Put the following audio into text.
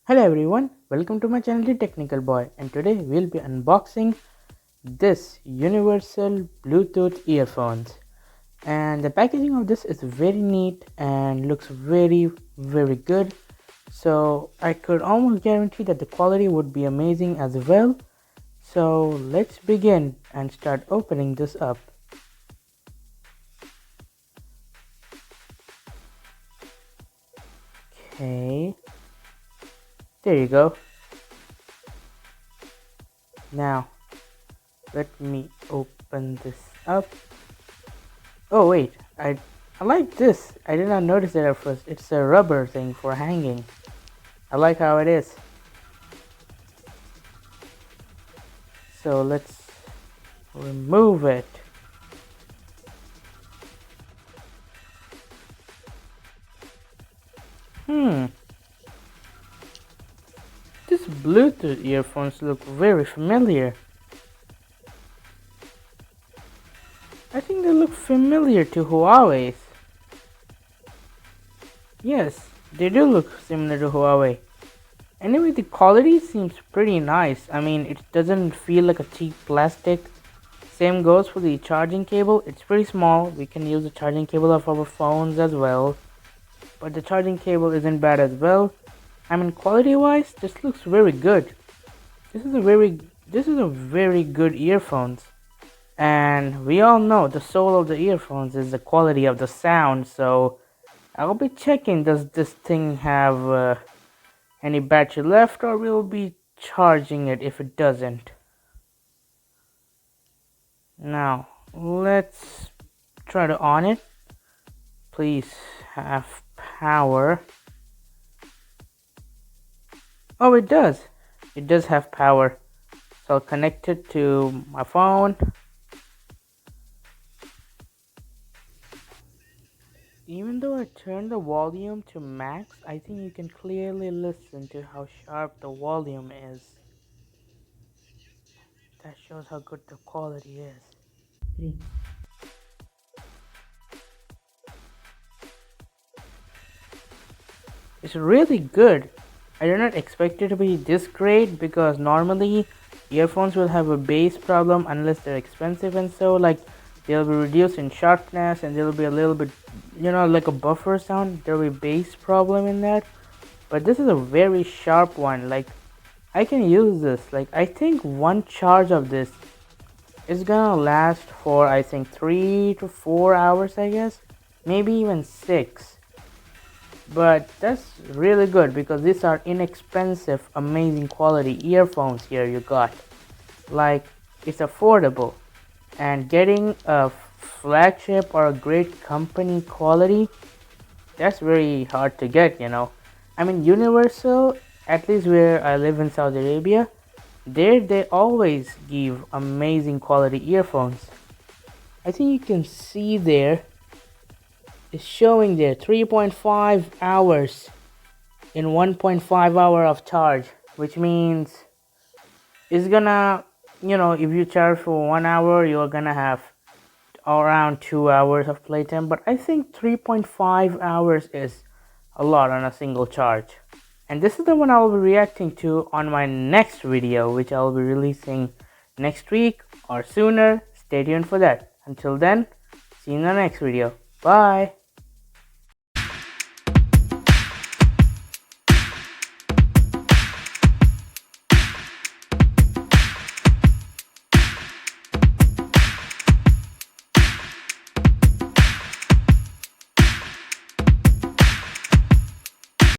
Hello everyone, welcome to my channel The Technical Boy, and today we'll be unboxing this universal Bluetooth earphones. And the packaging of this is very neat and looks very good. So I could almost guarantee that the quality would be amazing as well. So let's begin and start opening this up. Okay, there you go. Now let me open this up. Oh wait, I like this. I did not notice it at first. It's a rubber thing for hanging. I like how it is. So let's remove it. These Bluetooth earphones look very familiar. I think they look familiar to Huawei's. Yes, they do look similar to Huawei. Anyway, the quality seems pretty nice. I mean, it doesn't feel like a cheap plastic. Same goes for the charging cable. It's pretty small. We can use the charging cable of our phones as well. But the charging cable isn't bad as well. I mean, quality wise, this looks very good. This is a very good earphones. And we all know the soul of the earphones is the quality of the sound. So I'll be checking, does this thing have any battery left, or we'll be charging it if it doesn't. Now let's try to on it. Please have power. Oh, it does have power. So I'll connect it to my phone. Even though I turned the volume to max, I think you can clearly listen to how sharp the volume is. That shows how good the quality is. 3. It's really good. I did not expect it to be this great because normally earphones will have a bass problem unless they're expensive, and so like they'll be reduced in sharpness and there'll be a little bit, like a buffer sound. There'll be bass problem in that. But this is a very sharp one. Like I can use this. Like I think one charge of this is gonna last for I think 3 to 4 hours, I guess. Maybe even 6. But that's really good because these are inexpensive, amazing quality earphones here you got. Like it's affordable, and getting a flagship or a great company quality, that's very hard to get. I mean, Universal, at least where I live in Saudi Arabia, there they always give amazing quality earphones. I think you can see there, it's showing there 3.5 hours in 1.5 hour of charge, which means it's gonna, if you charge for 1 hour, you're gonna have around 2 hours of playtime. But I think 3.5 hours is a lot on a single charge. And this is the one I will be reacting to on my next video, which I will be releasing next week or sooner. Stay tuned for that. Until then, see you in the next video. Bye.